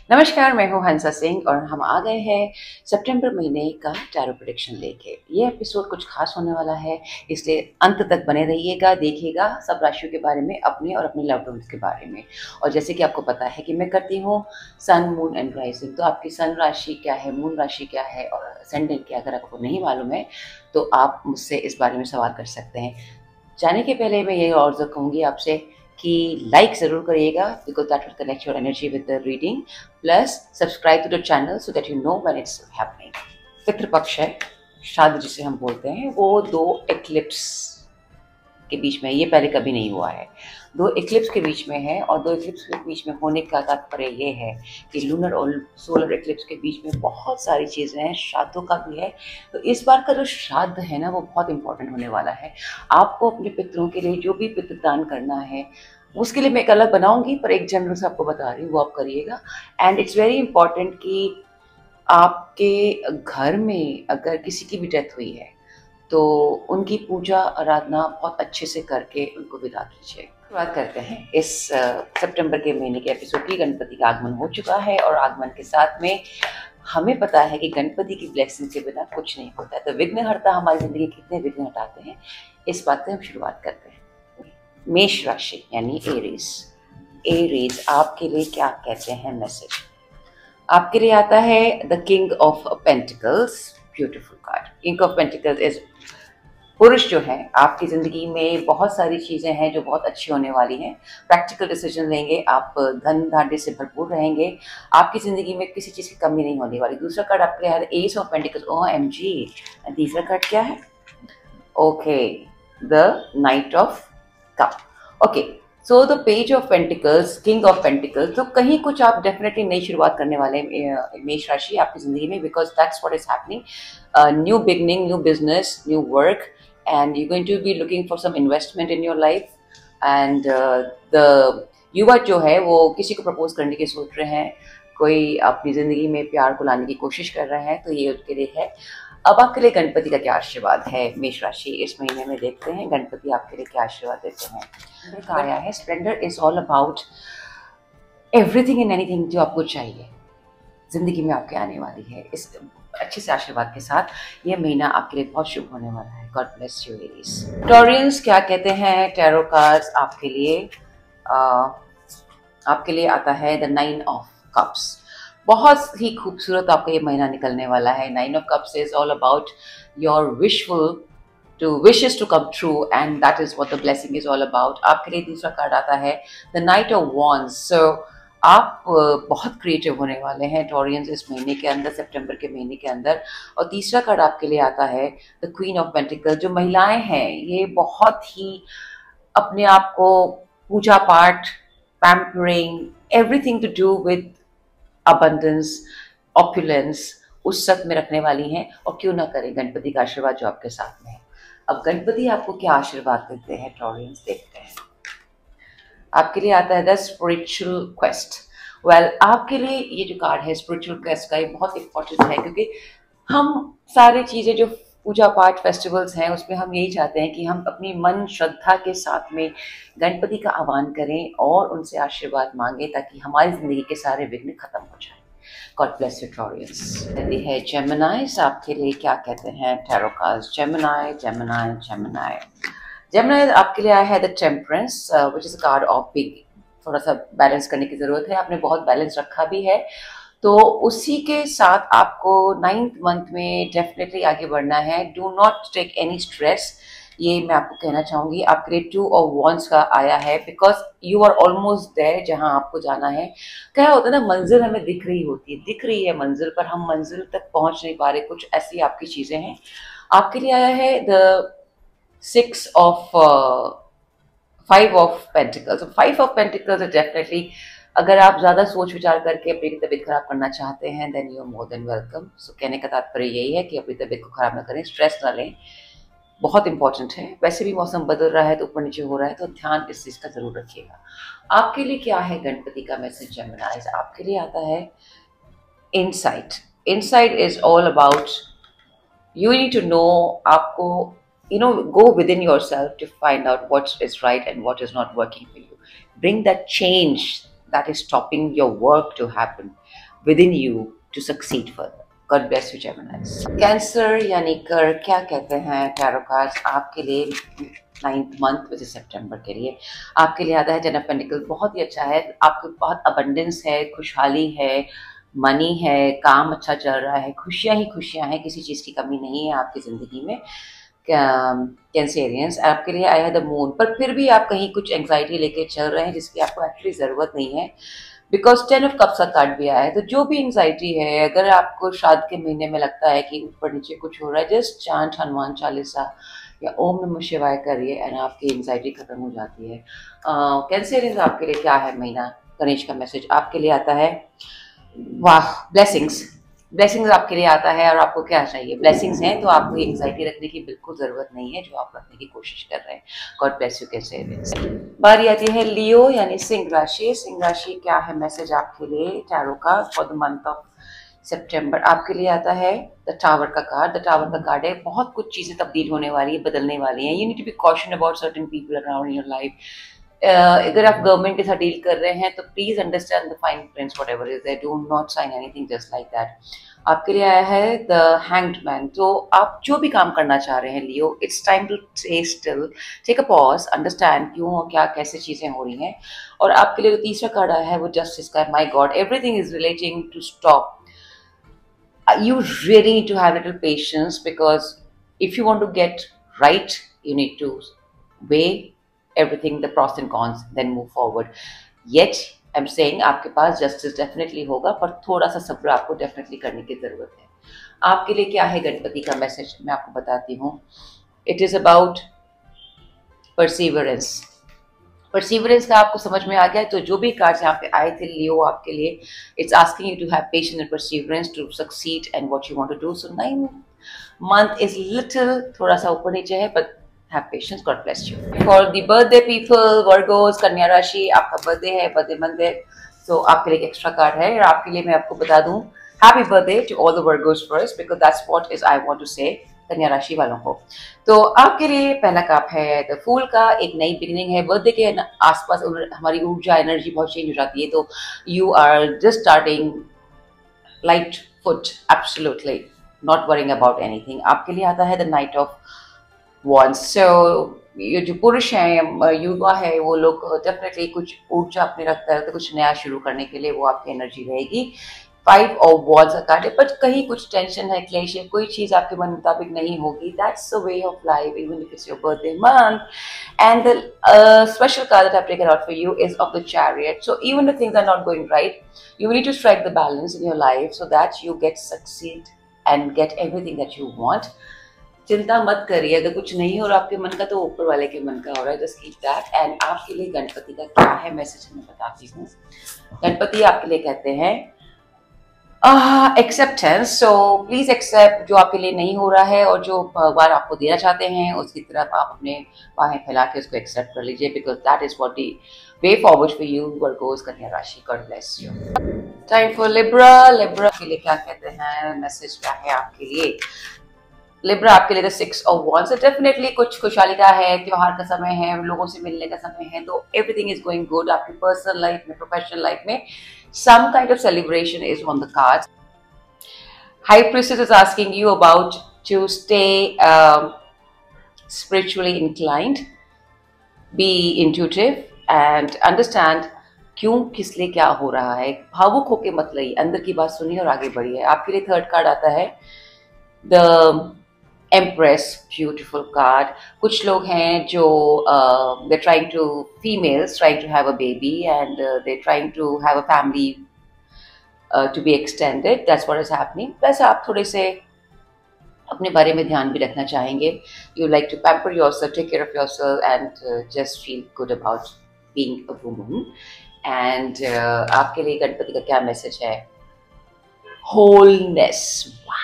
नमस्कार, मैं हूँ हंसा सिंह और हम आ गए हैं सितंबर महीने का टैरो प्रेडिक्शन लेके। ये एपिसोड कुछ खास होने वाला है, इसलिए अंत तक बने रहिएगा, देखिएगा सब राशियों के बारे में, अपने और अपने लव्ड वंस के बारे में। और जैसे कि आपको पता है कि मैं करती हूँ सन, मून एंड राइजिंग, तो आपकी सन राशि क्या है, मून राशि क्या है और असेंडेंट क्या, अगर आपको नहीं मालूम है तो आप मुझसे इस बारे में सवाल कर सकते हैं। जाने के पहले मैं ये और कहूँगी आपसे कि लाइक ज़रूर करिएगा, because that will connect your energy with the reading. Plus subscribe to the channel so that you know when it's happening. Pitrupaksha है, श्राद्ध जिसे हम बोलते हैं, वो 2 एक्लिप्स के बीच में, ये पहले कभी नहीं हुआ है, 2 एक्लिप्स के बीच में है। और 2 एक्लिप्स के बीच में होने का तात्पर्य ये है कि लूनर और सोलर एक्लिप्स के बीच में बहुत सारी चीज़ें हैं, श्राद्धों का भी है। तो इस बार का जो श्राद्ध है ना, वो बहुत इंपॉर्टेंट होने वाला है। आपको अपने पितरों के लिए जो भी पितृदान करना है, उसके लिए मैं एक अलग बनाऊंगी, पर एक जनरल से आपको बता रही हूँ, वो आप करिएगा। एंड इट्स वेरी इंपॉर्टेंट कि आपके घर में अगर किसी की भी डेथ हुई है तो उनकी पूजा आराधना बहुत अच्छे से करके उनको विदा कीजिए। शुरुआत करते हैं इस सितंबर के महीने के एपिसोड की। गणपति का आगमन हो चुका है और आगमन के साथ में हमें पता है कि गणपति की ब्लेसिंग के बिना कुछ नहीं होता है। तो विघ्नहर्ता हमारी जिंदगी के कितने विघ्न हटाते हैं, इस बात से हम शुरुआत करते हैं। मेष राशि यानी एरीज। एरीज आपके लिए क्या कहते हैं मैसेज? आपके लिए आता है the king of pentacles. Beautiful card. King of pentacles is पुरुष जो है, आपकी ज़िंदगी में बहुत सारी चीज़ें हैं जो बहुत अच्छी होने वाली हैं। प्रैक्टिकल डिसीजन लेंगे आप, धन धान्य से भरपूर रहेंगे, आपकी ज़िंदगी में किसी चीज़ की कमी नहीं होने वाली। दूसरा कार्ड आपके है एस ऑफ पेंटिकल्स। OMG। तीसरा कार्ड क्या है? Okay, the knight of cup. Okay, so the page of pentacles, king of pentacles. तो कहीं कुछ आप डेफिनेटली नई शुरुआत करने वाले मेष राशि आपकी ज़िंदगी में, because that's what is happening. New beginning, new business, new work, and you're going to be looking for some investment in your life. and the युवा जो है वो किसी को प्रपोज करने की सोच रहे हैं, कोई अपनी ज़िंदगी में प्यार को लाने की कोशिश कर रहे हैं, तो ये उसके लिए है। अब आपके लिए गणपति का क्या आशीर्वाद है मेष राशि इस महीने में? देखते हैं गणपति आपके लिए क्या आशीर्वाद देते हैं। कहा आया है Splendor is all about everything and anything जो आपको चाहिए ज़िंदगी में आपके आने वाली है। इस अच्छे से आशीर्वाद के साथ ये महीना आपके लिए बहुत शुभ होने वाला है। God bless you Aries. Taureans क्या कहते हैं टैरो कार्ड्स आपके लिए? आपके लिए आता है द 9 ऑफ कप्स। बहुत ही खूबसूरत आपका ये महीना निकलने वाला है। 9 of cups is all about your wishful to wishes to come true, and that is what the blessing is all about. आपके लिए दूसरा कार्ड आता है the Knight of Wands. So आप बहुत क्रिएटिव होने वाले हैं टॉरियंस इस महीने के अंदर, सितंबर के महीने के अंदर। और तीसरा कार्ड आपके लिए आता है द क्वीन ऑफ पेंटिकल्स। जो महिलाएं हैं ये बहुत ही अपने आप को पूजा पाठ, pampering, everything to do with abundance, opulence उस सब में रखने वाली हैं। और क्यों ना करें गणपति का आशीर्वाद जो आपके साथ में है। अब गणपति आपको क्या आशीर्वाद देते हैं टॉरियंस, देखते हैं। आपके लिए आता है द स्पिरिचुअल क्वेस्ट। वेल, आपके लिए ये जो कार्ड है स्पिरिचुअल क्वेस्ट का, ये बहुत इंपॉर्टेंट है, क्योंकि हम सारी चीज़ें जो पूजा पाठ फेस्टिवल्स हैं उसमें हम यही चाहते हैं कि हम अपनी मन श्रद्धा के साथ में गणपति का आह्वान करें और उनसे आशीर्वाद मांगें, ताकि हमारी ज़िंदगी के सारे विघ्न खत्म हो जाए। God bless you Taureans. यदि है जेमिनाइज, आपके लिए क्या कहते हैं tarot cards? Gemini Gemini Gemini. Gemini आपके लिए आया है the temperance, which is a card of big. थोड़ा सा बैलेंस करने की जरूरत है, आपने बहुत बैलेंस रखा भी है, तो उसी के साथ आपको 9th मंथ में डेफिनेटली आगे बढ़ना है। Do not take any stress, ये मैं आपको कहना चाहूँगी। आपके लिए 2 ऑफ वॉन्ड्स का आया है, because you are almost there जहाँ आपको जाना है। क्या होता है ना, मंजिल हमें दिख रही होती है, दिख रही है मंजिल, पर हम मंजिल तक पहुँच नहीं पा रहे। कुछ ऐसी आपकी चीज़ें हैं। आपके लिए आया है the 5 of pentacles. 5 of pentacles definitely, अगर आप ज़्यादा सोच विचार करके अपनी तबीयत खराब करना चाहते हैं, then you are more than welcome. So कहने का तात्पर्य यही है कि अपनी तबीयत को खराब ना करें, स्ट्रेस ना लें, बहुत इंपॉर्टेंट है। वैसे भी मौसम बदल रहा है तो ऊपर नीचे हो रहा है, तो ध्यान इस चीज़ का जरूर रखिएगा। आपके लिए क्या है गणपति का मैसेज जेमिनाइज? आपके लिए आता है insight. Insight is all about you need to know, आपको go within yourself to find out what is right and what is not working for you. Bring that change that is stopping your work to happen. within you to succeed further. God bless you, Gemini. Cancer यानी कर क्या कहते हैं tarot cards आपके लिए 9th month which सितंबर के लिए आपके लिए आता है 10 ऑफ पेंटिकल। बहुत ही अच्छा है, आपको बहुत अबंडेंस है, खुशहाली है, मनी है, काम अच्छा चल रहा है, खुशियाँ ही खुशियाँ हैं, किसी चीज़ की कमी नहीं है आपकी ज़िंदगी में। कैंसेरियंस आपके लिए आया है द मून, पर फिर भी आप कहीं कुछ एंग्जाइटी लेके चल रहे हैं जिसकी आपको एक्चुअली ज़रूरत नहीं है, बिकॉज 10 ऑफ कप्स का कार्ड भी आया है। तो जो भी एंग्जाइटी है, अगर आपको शादी के महीने में लगता है कि ऊपर नीचे कुछ हो रहा है, जस्ट चांट हनुमान चालीसा या ओम नमः शिवाय करिए एंड आपकी एंग्जाइटी खत्म हो जाती है। कैंसेरियंस आपके लिए क्या है महीना? गणेश का मैसेज आपके लिए आता है, वाह, ब्लेसिंग्स। ब्लेसिंग्स आपके लिए आता है और आपको क्या चाहिए? ब्लेसिंग्स हैं तो आपको एंग्जाइटी रखने की बिल्कुल ज़रूरत नहीं है जो आप रखने की कोशिश कर रहे हैं। God bless you Cancerians. बारी आती है लियो यानी सिंह राशि। सिंह राशि क्या है मैसेज आपके लिए टैरो का for the month of September? आपके लिए आता है द टावर का कार्ड। द टावर का कार्ड है बहुत कुछ चीज़ें तब्दील होने वाली है, बदलने वाली हैं। You need to be caution about certain people around in your life. अगर आप गवर्नमेंट के साथ डील कर रहे हैं तो please understand the fine prints whatever is there, do not sign anything just like that. आपके लिए आया है द हैंग्ड मैन। तो आप जो भी काम करना चाह रहे हैं Leo, it's time to stay still, take a pause, understand क्यों और क्या कैसे चीज़ें हो रही हैं। और आपके लिए जो तीसरा कार्ड आया है वो जस्टिस का है। My god, everything is relating to stop. You really need to have little patience because if you want to get right, you need to weigh everything, the pros and cons, then move forward. Yet, I'm saying आपके पास justice definitely होगा, पर थोड़ा सा सब्र आपको definitely करने की ज़रूरत है। आपके लिए क्या है गणपति का मैसेज मैं आपको बताती हूँ। It is about perseverance. Perseverance का आपको समझ में आ गया, तो जो भी कार्ड्स यहाँ पे आए थे लियो आपके लिए, it's asking you to have patience and perseverance to succeed and what you want to do. So 9 month is little थोड़ा सा ऊपर नीचे है, but have patience, God bless you. For the birthday people, virgos, कन्या राशि, आपका birthday है, birthday month है, तो आपके लिए एक एक्स्ट्रा कार्ड है। और आपके लिए मैं आपको बता दूं happy birthday to all the virgos first, because that's what is I want to say कन्या राशि वालों को। तो आपके लिए पहला कप है द फूल का, एक नई बिगिनिंग है। बर्थडे के आसपास हमारी ऊर्जा एनर्जी बहुत चेंज हो जाती है, तो you are just starting light foot, absolutely not worrying about anything. आपके लिए आता है the knight of wands. So ये जो पुरुष हैं, युवा है, वो लोग डेफिनेटली कुछ ऊर्जा अपने रखते हैं, तो कुछ नया शुरू करने के लिए वो आपकी एनर्जी रहेगी। 5 ऑफ वॉन्ड्स का कार्ड है, बट कहीं कुछ टेंशन है, क्लेश है, कोई चीज़ आपके मन मुताबिक नहीं होगी। That's the way of life, even if it's your birthday month. And the special card that I taken out for you is of the chariot. So even if things are not going right, you need to strike the balance in your life so that you get succeed and get everything that you want. चिंता मत करिए, अगर कुछ नहीं हो रहा आपके मन का तो ऊपर वाले के मन का हो रहा है, जस्ट कीप दैट। एंड आपके लिए गणपति का क्या है मैसेज मैं बताती हूँ। गणपति आपके लिए कहते हैं एक्सेप्टेंस। सो प्लीज एक्सेप्ट जो आपके लिए नहीं हो रहा है और जो भगवान आपको देना चाहते हैं उसकी तरफ आप अपने बाहें फैला के उसको एक्सेप्ट कर लीजिए, because that is what the way forward for you Virgo's कन्या राशि। God bless you. Time for Libra. Libra के लिए क्या कहते हैं मैसेज क्या है आपके लिए? लिब्रा आपके लिए 6 ऑफ वॉन्ड्स। डेफिनेटली कुछ खुशहाली का है, त्योहार का समय है, लोगों से मिलने का समय है, तो एवरीथिंग इज गोइंग गुड। आपकी पर्सनल लाइफ में, प्रोफेशनल लाइफ में some kind of celebration is on the cards. High Priestess is asking you about to stay spiritually inclined, be intuitive and understand क्यों किस लिए क्या हो रहा है। भावुक होके मत लइए, अंदर की बात सुनिए और आगे बढ़िए। आपके लिए थर्ड कार्ड आता है द एम्प्रेस, ब्यूटिफुल कार्ड। कुछ लोग हैं जो they're trying to, females trying to have a baby and they're trying to have a family to be extended. That's what is happening. Plus आप थोड़े से अपने बारे में ध्यान भी रखना चाहेंगे। You like to pamper yourself, take care of yourself and just feel good about being a woman. And आपके लिए गणपति का क्या मैसेज है? Wholeness. Wow.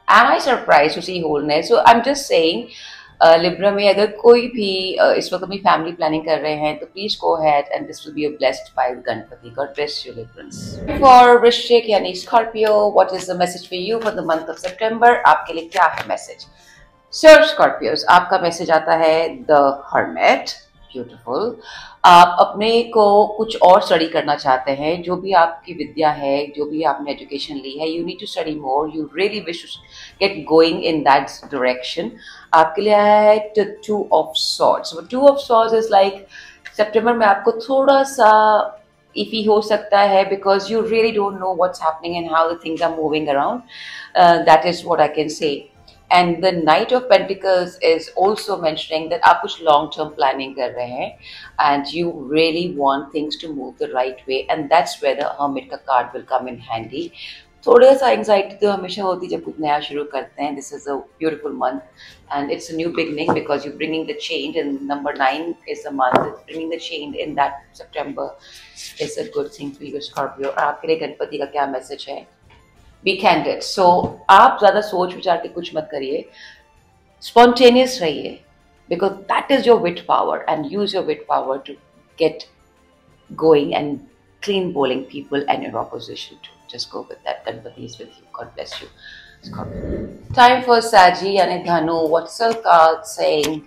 Am I surprised to see wholeness? So I'm just saying, Libra में अगर कोई भी इस वक्त अपनी फैमिली प्लानिंग कर रहे हैं तो please go ahead and this will be blessed by Ganpati. God bless you Librans. For Vrishchik यानी Scorpio, what is the message for you for the month of September? आपके लिए क्या है मैसेज? सर स्कॉर्पियोस, आपका मैसेज आता है द हर्मिट। ब्यूटीफुल। आप अपने को कुछ और स्टडी करना चाहते हैं, जो भी आपकी विद्या है, जो भी आपने एजुकेशन ली है, you need to study more, you really wish to get going in that direction. आपके लिए आया है two of swords. Two of swords is like September में आपको थोड़ा सा इफी हो सकता है, because you really don't know what's happening and how the things are moving around. That is what I can say. And the Knight of Pentacles is also mentioning that आप कुछ long term planning कर रहे हैं and you really want things to move the right way, and that's where the Hermit का card will come in handy. थोड़ा सा anxiety तो हमेशा होती है जब कुछ नया शुरू करते हैं. This is a beautiful month and it's a new beginning because you're bringing the change, and number 9 is the month that's bringing the change in that September is a good thing for you, Scorpio. आपके लिए गणपति का क्या message है? B candid. सो आप ज़्यादा सोच विचार के कुछ मत करिए, स्पॉन्टेनियस रहिए, because that is your wit power, and use your wit power to get going and clean bowling people and your opposition too. Just go with that. Ganpati is with you. God bless you. Scorpio. Time for Saji यानी धनु. What's the card saying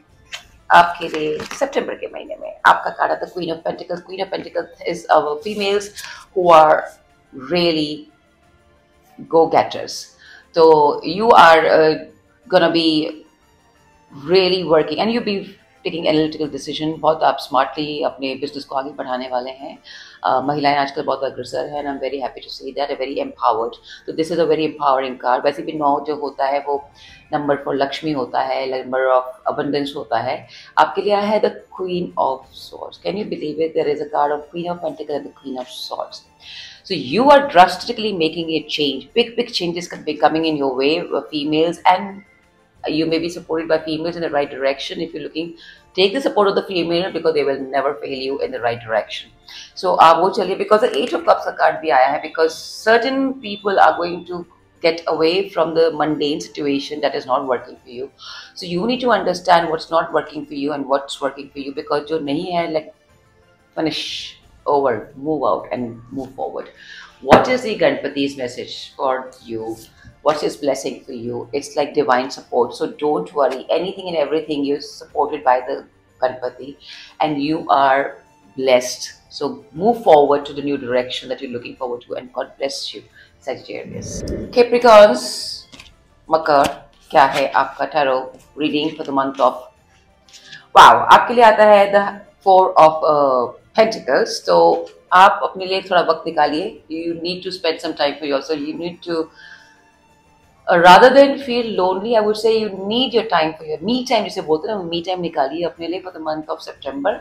आपके लिए सितंबर के महीने में? आपका card आता है Queen of Pentacles. Queen of Pentacles is our females who are really go-getters. So you are gonna be really working and you'll be taking analytical decision. बहुत आप smartly अपने business को आगे बढ़ाने वाले हैं. महिलाएं आजकल बहुत अग्रसर हैं and I'm very happy to see that, very empowered. So this is a very empowering card. वैसे भी 9 जो होता है वो नंबर फॉर लक्ष्मी होता है, नंबर ऑफ अबंडेंस होता है. आपके लिए आया है the Queen of Swords. Can you believe it? There is a card of Queen of Pentacles and the Queen of Swords. So you are drastically making a change. Big changes could be coming in your way, females, and you may be supported by females in the right direction. If you're looking, take the support of the female because they will never fail you in the right direction. So आप वो चलिए, because the Eight of Cups का card भी आया है, because certain people are going to get away from the mundane situation that is not working for you. So you need to understand what's not working for you and what's working for you, because जो नहीं है, like finish, over, move out and move forward. What is the Ganpati's message for you? What's his blessing for you? It's like divine support. So don't worry. Anything and everything you're supported by the Ganpati and you are blessed. So move forward to the new direction that you're looking forward to, and God bless you, Sagittarius. Capricorns, Makar, क्या है आपका tarot reading for the month of? Wow, आपके लिए आता है the Four of Pentacles. So आप अपने लिए थोड़ा वक्त निकालिए. You need to spend some time for yourself. You need to rather than feel lonely, I would say you need your time for your me time. जिसे बोलते हैं ना, me time निकालिए अपने लिए for the month of September.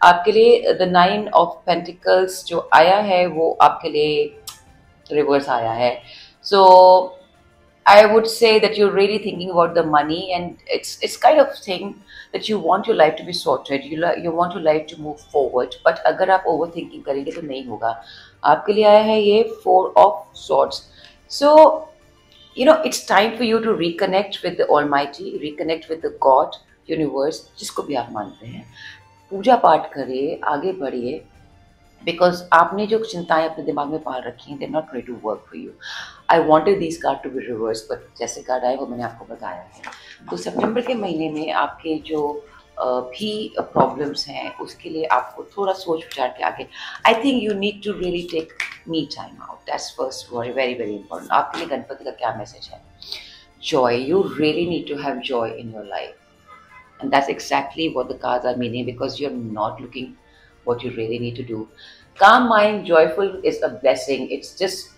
आपके लिए the Nine of Pentacles जो आया है वो आपके लिए reverse आया है. So I would say that you're really thinking about the money, and it's kind of thing that you want your life to be sorted. You want your life to move forward. But अगर आप overthinking करेंगे तो नहीं होगा. आपके लिए आया है ये Four of Swords. So you know, it's time for you to reconnect with the Almighty, reconnect with the God, universe, जिसको भी आप मानते हैं. पूजा पाठ करिए, आगे बढ़िए, because आपने जो चिंताएं अपने दिमाग में पाल रखी हैं, they're not going to work for you. I wanted these cards to be reversed, but जैसे कार्ड आए वो मैंने आपको बताया है. तो सितंबर के महीने में आपके जो भी प्रॉब्लम्स हैं उसके लिए आपको थोड़ा सोच विचार के आगे. I think you need to really take me time out. That's first very very important. आपके लिए गणपति का क्या मैसेज है? Joy. You really need to have joy in your life, and that's exactly what the cards are meaning, because you are not looking what you really need to do. Calm mind, joyful is a blessing. It's just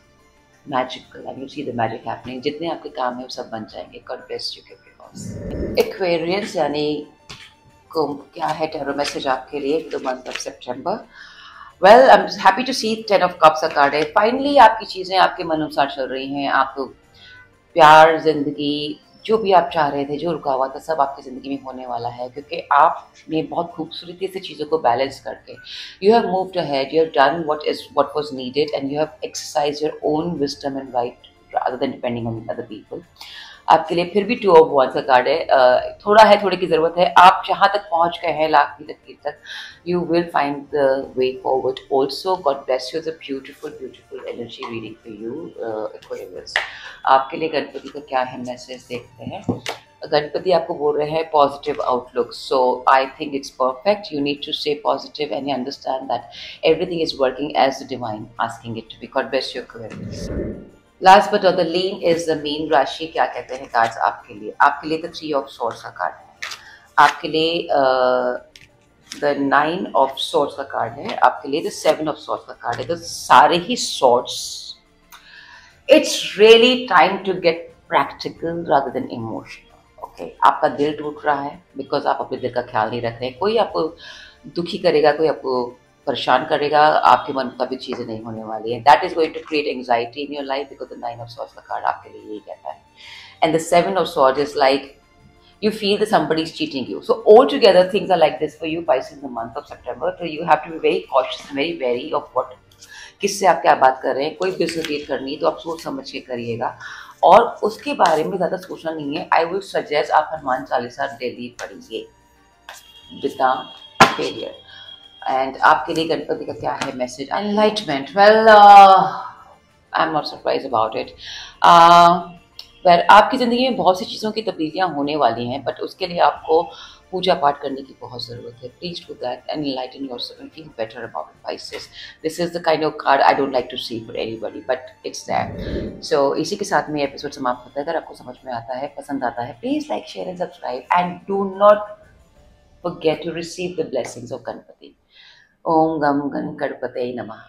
magical, and you see the magic happening. जितने आपके काम है वो सब बन जाएंगे. God bless you, Capricorns. Aquarius यानी कुंभ, क्या है टैरो मैसेज आपके लिए the month of September? Well, I am happy to see 10 of cups का कार्ड है. फाइनली आपकी चीज़ें आपके मन अनुसार चल रही हैं. आप प्यार, जिंदगी, जो भी आप चाह रहे थे, जो रुका हुआ था, सब आपकी ज़िंदगी में होने वाला है, क्योंकि आपने बहुत खूबसूरती से चीज़ों को बैलेंस करके you have moved ahead, you have done what was needed, and you have exercise your own wisdom and right rather than depending on other people. आपके लिए फिर भी 2 of Wands का कार्ड है. थोड़े की ज़रूरत है. आप जहाँ तक पहुँच गए हैं, लाख की तक, you will find the way forward. Also, God bless you. It's a beautiful energy reading for you, Aquarius. आपके लिए गणपति का क्या है मैसेज देखते हैं. गणपति आपको बोल रहे हैं positive outlook, so I think it's perfect. You need to stay positive and you understand that everything is working as the divine asking it to be. God bless your queries. Last but of the lean is the मीन राशि. क्या कहते हैं cards आपके लिए? आपके लिए the 3 of swords का कार्ड है. आपके लिए द 9 ऑफ सॉर्ड्स का कार्ड है. आपके लिए द 7 ऑफ सॉर्ड्स का कार्ड है. तो सारे ही swords, it's really time to get practical rather than emotional. Okay, आपका दिल टूट रहा है बिकॉज आप अपने दिल का ख्याल नहीं रख रहे. कोई आपको दुखी करेगा, कोई आपको परेशान करेगा, आपके मन का भी चीज़ें नहीं होने वाली है. That is going to create anxiety in your life because the 9 of swords का कार्ड आपके लिए यही कहता है. And the 7 of swords is like you feel that somebody is cheating you. So altogether things are like this for you Pisces in the month of September. So you have to be very cautious and very wary of what, किससे आप क्या बात कर रहे हैं. कोई business deal करनी है तो आप सोच समझ के करिएगा और उसके बारे में ज़्यादा सोचना नहीं है. आई वुड सजेस्ट आप हनुमान चालीसा डेली पढ़िए विदाउट फेलियर. एंड आपके लिए गणपति का क्या है message? Enlightenment. Well, I am not surprise about it. पर आपकी ज़िंदगी में बहुत सी चीज़ों की तब्दीलियाँ होने वाली हैं, बट उसके लिए आपको पूजा पाठ करने की बहुत ज़रूरत है. Please do that and enlighten yourself and feel better about it. Pisces, this is the kind of card I don't like to see for anybody but it's there. So इसी के साथ में एपिसोड समाप्त होता है. अगर आपको समझ में आता है, पसंद आता है, please like, share and subscribe and do not forget to receive the blessings of Ganpati. Om Gam Gan Ganpate Namah.